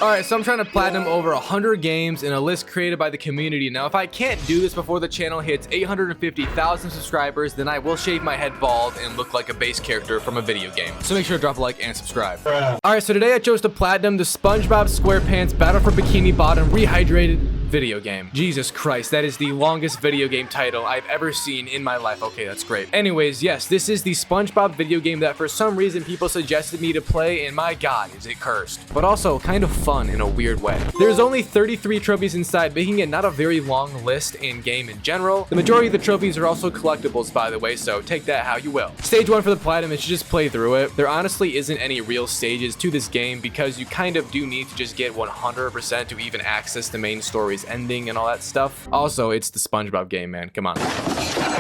Alright, so I'm trying to platinum over 100 games in a list created by the community. Now, if I can't do this before the channel hits 850,000 subscribers, then I will shave my head bald and look like a base character from a video game. So make sure to drop a like and subscribe. Alright, so today I chose to platinum the SpongeBob SquarePants Battle for Bikini Bottom Rehydrated video game. Jesus Christ, that is the longest video game title I've ever seen in my life. Okay, that's great. Anyways, yes, this is the SpongeBob video game that for some reason people suggested me to play, and my god, is it cursed. But also kind of fun in a weird way. There's only 33 trophies inside, making it not a very long list in game in general. The majority of the trophies are also collectibles, by the way, so take that how you will. Stage 1 for the platinum is to just play through it. There honestly isn't any real stages to this game because you kind of do need to just get 100% to even access the main story's ending and all that stuff. Also, it's the SpongeBob game, man. Come on.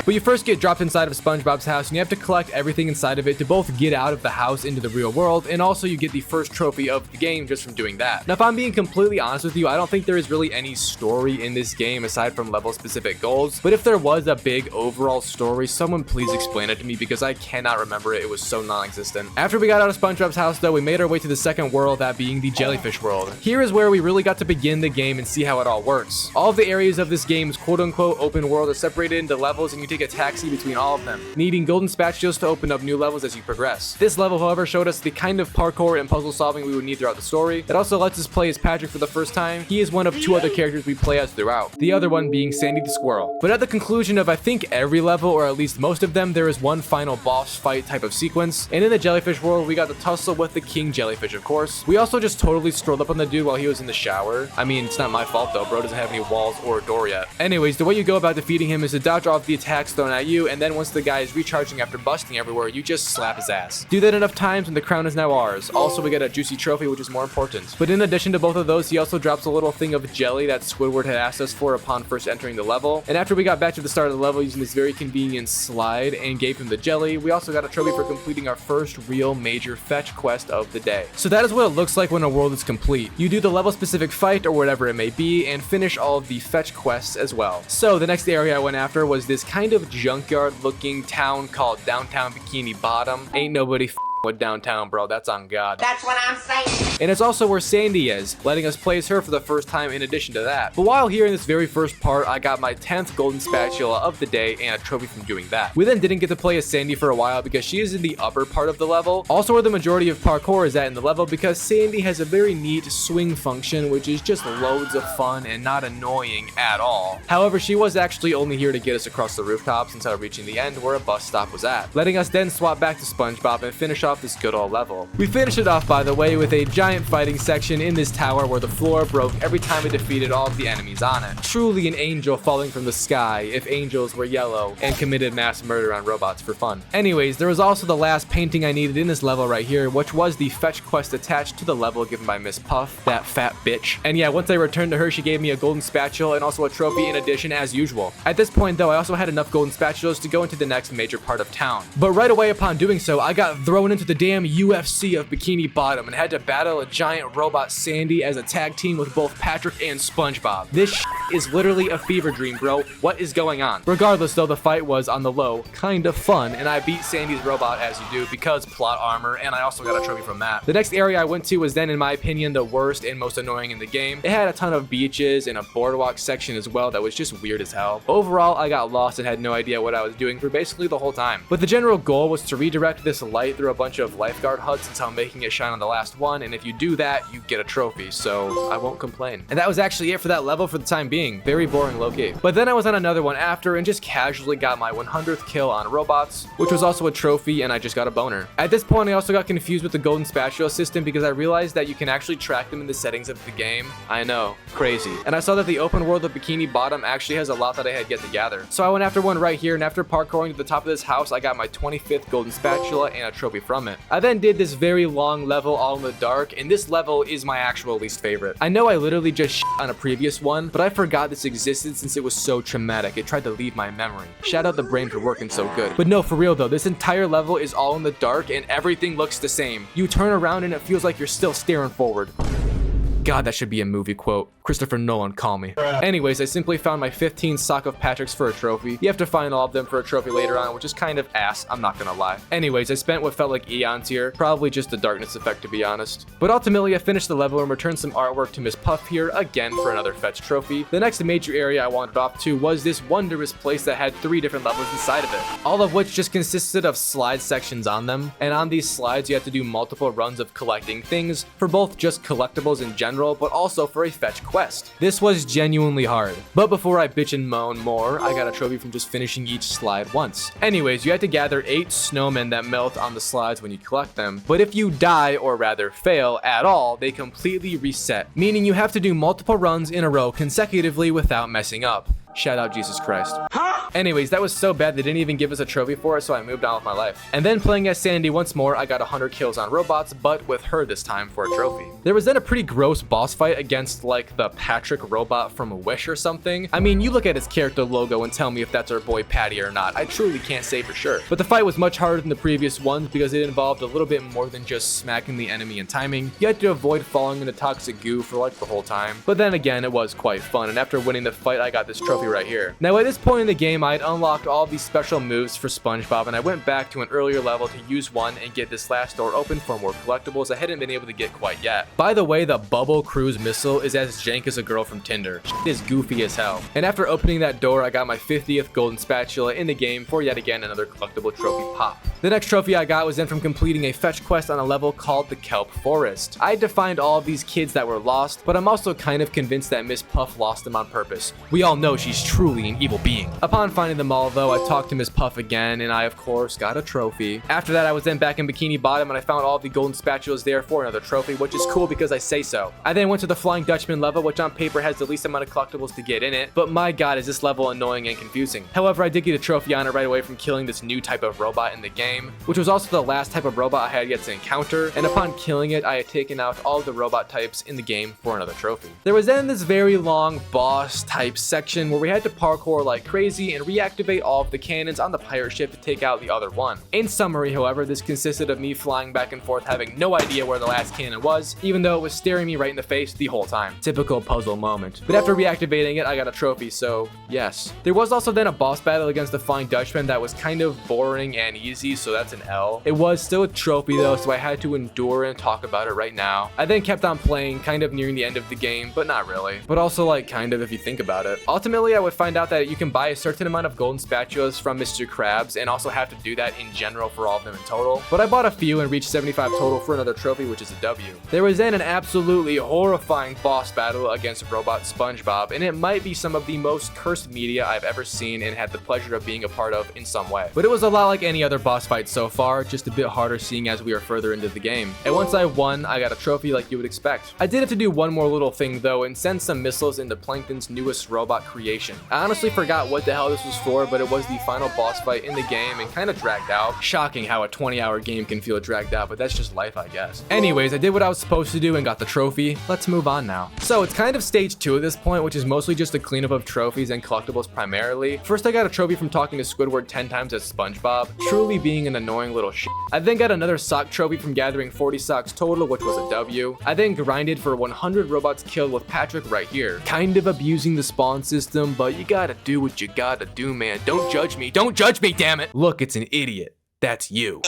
But you first get dropped inside of SpongeBob's house and you have to collect everything inside of it to both get out of the house into the real world, and also you get the first trophy of the game just from doing that. Now, if I'm being completely honest with you, I don't think there is really any story in this game aside from level specific goals, but if there was a big overall story, someone please explain it to me because I cannot remember it. It was so non-existent. After we got out of SpongeBob's house though, we made our way to the second world, that being the Jellyfish world. Here is where we really got to begin the game and see how it all works. All of the areas of this game's quote-unquote open world are separated into levels, and you take a taxi between all of them, needing golden spatulas to open up new levels as you progress. This level, however, showed us the kind of parkour and puzzle solving we would need throughout the story. It also lets us play as Patrick for the first time. He is one of two other characters we play as throughout, the other one being Sandy the Squirrel. But at the conclusion of I think every level, or at least most of them, there is one final boss fight type of sequence, and in the Jellyfish world we got to tussle with the King Jellyfish, of course. We also just totally strolled up on the dude while he was in the shower. I mean, it's not my fault though, bro doesn't have any walls or a door yet. Anyways, the way you go about defeating him is to dodge off the attacks thrown at you, and then once the guy is recharging after busting everywhere, you just slap his ass. Do that enough times and the crown is now ours. Also, we get a juicy trophy, which is more important. But in addition to both of those, he also drops a little thing of jelly that Squidward had asked us for upon first entering the level. And after we got back to the start of the level using this very convenient slide and gave him the jelly, we also got a trophy for completing our first real major fetch quest of the day. So that is what it looks like when a world is complete. You do the level specific fight or whatever it may be and finish all of the fetch quests as well. So the next area I went after was this kind of junkyard looking town called Downtown Bikini Bottom. Ain't nobody with downtown, bro. That's on God. That's what I'm saying. And it's also where Sandy is, letting us play as her for the first time in addition to that. But while here in this very first part, I got my 10th golden spatula of the day and a trophy from doing that. We then didn't get to play as Sandy for a while because she is in the upper part of the level, also where the majority of parkour is at in the level, because Sandy has a very neat swing function, which is just loads of fun and not annoying at all. However, she was actually only here to get us across the rooftops until reaching the end where a bus stop was at, letting us then swap back to SpongeBob and finish off this good old level. We finished it off, by the way, with a giant fighting section in this tower where the floor broke every time we defeated all of the enemies on it. Truly an angel falling from the sky if angels were yellow and committed mass murder on robots for fun. Anyways, there was also the last painting I needed in this level right here, which was the fetch quest attached to the level given by Miss Puff, that fat bitch. And yeah, once I returned to her, she gave me a golden spatula and also a trophy in addition as usual. At this point though, I also had enough golden spatulas to go into the next major part of town. But right away upon doing so, I got thrown into the damn UFC of Bikini Bottom and had to battle a giant robot Sandy as a tag team with both Patrick and SpongeBob. This is literally a fever dream, bro. What is going on? Regardless though, the fight was on the low kind of fun, and I beat Sandy's robot as you do because plot armor, and I also got a trophy from that. The next area I went to was then, in my opinion, the worst and most annoying in the game. It had a ton of beaches and a boardwalk section as well that was just weird as hell. Overall, I got lost and had no idea what I was doing for basically the whole time. But the general goal was to redirect this light through a bunch of lifeguard huts until making it shine on the last one, and if you do that, you get a trophy, so I won't complain. And that was actually it for that level for the time being. Very boring low-key. But then I was on another one after and just casually got my 100th kill on robots, which was also a trophy, and I just got a boner. At this point, I also got confused with the golden spatula system because I realized that you can actually track them in the settings of the game. I know, crazy. And I saw that the open world of Bikini Bottom actually has a lot that I had yet to gather. So I went after one right here, and after parkouring to the top of this house, I got my 25th golden spatula and a trophy from it. I then did this very long level all in the dark, and this level is my actual least favorite. I know I literally just shit on a previous one, but I forgot this existed since it was so traumatic. It tried to leave my memory. Shout out the brain for working so good. But no, for real though, this entire level is all in the dark and everything looks the same. You turn around and it feels like you're still staring forward. God, that should be a movie quote. Christopher Nolan, call me. Anyways, I simply found my 15 sock of Patrick's for a trophy. You have to find all of them for a trophy later on, which is kind of ass, I'm not gonna lie. Anyways, I spent what felt like eons here, probably just the darkness effect to be honest. But ultimately I finished the level and returned some artwork to Miss Puff here again for another fetch trophy. The next major area I wandered off to was this wondrous place that had 3 different levels inside of it, all of which just consisted of slide sections on them, and on these slides you had to do multiple runs of collecting things for both just collectibles in general, but also for a fetch quest. This was genuinely hard, but before I bitch and moan more, I got a trophy from just finishing each slide once. Anyways, you had to gather 8 snowmen that melt on the slides when you collect them, but if you die, or rather fail at all, they completely reset, meaning you have to do multiple runs in a row consecutively without messing up. Shout out Jesus Christ. Anyways, that was so bad they didn't even give us a trophy for it, so I moved on with my life. And then playing as Sandy once more, I got 100 kills on robots, but with her this time for a trophy. There was then a pretty gross boss fight against like the Patrick robot from Wish or something. I mean, you look at his character logo and tell me if that's our boy Patty or not. I truly can't say for sure. But the fight was much harder than the previous ones because it involved a little bit more than just smacking the enemy and timing. You had to avoid falling into toxic goo for like the whole time. But then again, it was quite fun, and after winning the fight, I got this trophy right here. Now at this point in the game, I had unlocked all of these special moves for SpongeBob, and I went back to an earlier level to use one and get this last door open for more collectibles I hadn't been able to get quite yet. By the way, the Bubble Cruise missile is as jank as a girl from Tinder. It is goofy as hell. And after opening that door, I got my 50th golden spatula in the game for yet again another collectible trophy pop. The next trophy I got was then from completing a fetch quest on a level called the Kelp Forest. I had to find all of these kids that were lost, but I'm also kind of convinced that Miss Puff lost them on purpose. We all know she's truly an evil being. Upon finding them all though, I talked to Miss Puff again, and I of course got a trophy. After that, I was then back in Bikini Bottom and I found all of the golden spatulas there for another trophy, which is cool because I say so. I then went to the Flying Dutchman level, which on paper has the least amount of collectibles to get in it, but my god is this level annoying and confusing. However, I did get a trophy on it right away from killing this new type of robot in the game, which was also the last type of robot I had yet to encounter, and upon killing it, I had taken out all the robot types in the game for another trophy. There was then this very long boss type section where we had to parkour like crazy and reactivate all of the cannons on the pirate ship to take out the other one. In summary, however, this consisted of me flying back and forth having no idea where the last cannon was, even though it was staring me right in the face the whole time. Typical puzzle moment. But after reactivating it, I got a trophy, so yes. There was also then a boss battle against the Flying Dutchman that was kind of boring and easy, so that's an L. It was still a trophy though, so I had to endure and talk about it right now. I then kept on playing, kind of nearing the end of the game, but not really. But also like kind of if you think about it. Ultimately, I would find out that you can buy a certain amount of golden spatulas from Mr. Krabs and also have to do that in general for all of them in total. But I bought a few and reached 75 total for another trophy, which is a W. There was then an absolutely horrifying boss battle against Robot SpongeBob, and it might be some of the most cursed media I've ever seen and had the pleasure of being a part of in some way. But it was a lot like any other boss fight so far, just a bit harder seeing as we are further into the game. And once I won, I got a trophy like you would expect. I did have to do one more little thing though and send some missiles into Plankton's newest robot creation. I honestly forgot what the hell this was for, but it was the final boss fight in the game and kind of dragged out. Shocking how a 20-hour game can feel dragged out, but that's just life, I guess. Anyways, I did what I was supposed to do and got the trophy. Let's move on now. So it's kind of stage 2 at this point, which is mostly just a cleanup of trophies and collectibles primarily. First, I got a trophy from talking to Squidward 10 times as SpongeBob, truly being an annoying little shit. I then got another sock trophy from gathering 40 socks total, which was a W. I then grinded for 100 robots killed with Patrick right here. Kind of abusing the spawn system, but you gotta do what you gotta do, man. Don't judge me. Don't judge me, damn it. Look, it's an idiot. That's you.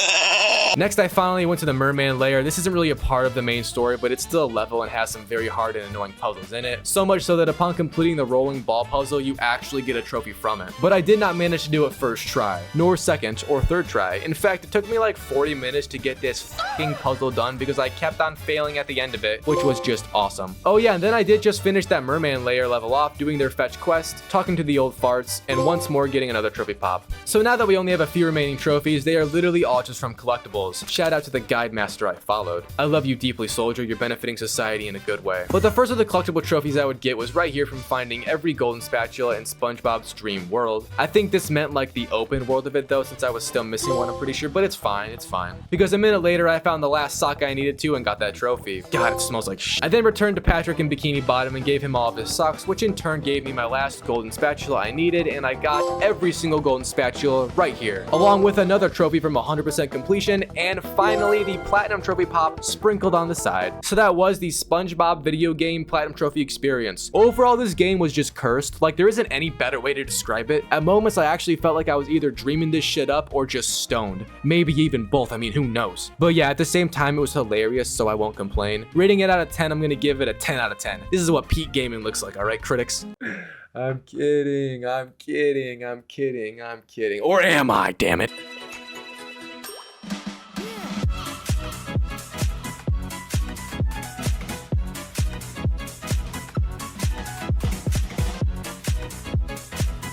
Next, I finally went to the Merman lair. This isn't really a part of the main story, but it's still a level and has some very hard and annoying puzzles in it. So much so that upon completing the rolling ball puzzle, you actually get a trophy from it. But I did not manage to do it first try, nor second or third try. In fact, it took me like 40 minutes to get this fucking puzzle done because I kept on failing at the end of it, which was just awesome. Oh yeah, and then I did just finish that Merman lair level off, doing their fetch quest, talking to the old farts, and once more getting another trophy pop. So now that we only have a few remaining trophies, they are literally all just from collectibles. Shout out to the guide master I followed. I love you deeply, soldier. You're benefiting society in a good way. But the first of the collectible trophies I would get was right here from finding every golden spatula in SpongeBob's dream world. I think this meant like the open world of it though, since I was still missing one, I'm pretty sure, but it's fine, it's fine. Because a minute later, I found the last sock I needed to and got that trophy. God, it smells like shit. I then returned to Patrick in Bikini Bottom and gave him all of his socks, which in turn gave me my last golden spatula I needed, and I got every single golden spatula right here, along with another trophy from 100% completion and finally the Platinum Trophy Pop sprinkled on the side. So that was the SpongeBob video game Platinum Trophy experience. Overall, this game was just cursed. Like, there isn't any better way to describe it. At moments, I actually felt like I was either dreaming this shit up or just stoned. Maybe even both, I mean, who knows? But yeah, at the same time, it was hilarious, so I won't complain. Rating it out of 10, I'm gonna give it a 10 out of 10. This is what peak gaming looks like, all right, critics? I'm kidding. Or am I, damn it?